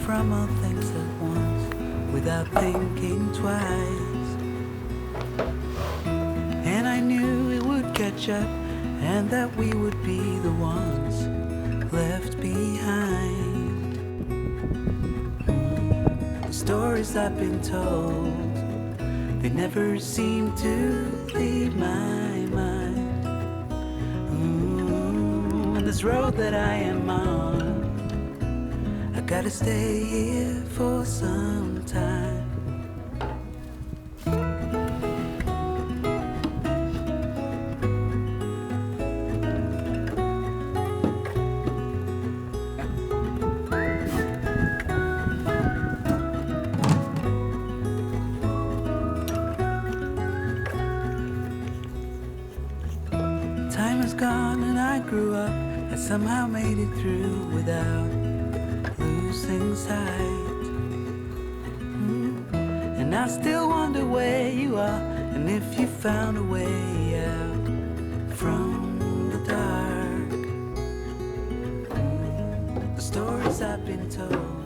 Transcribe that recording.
from all things at once without thinking twice. And I knew it would catch up and that we would be the ones left behind. The stories I've been told, they never seem to leave my mind. And this road that I am on, I gotta stay here for some time. Time is gone and I grew up. I somehow made it through without losing sight. And I still wonder where you are, and if you found a way out from the dark. The stories I've been told,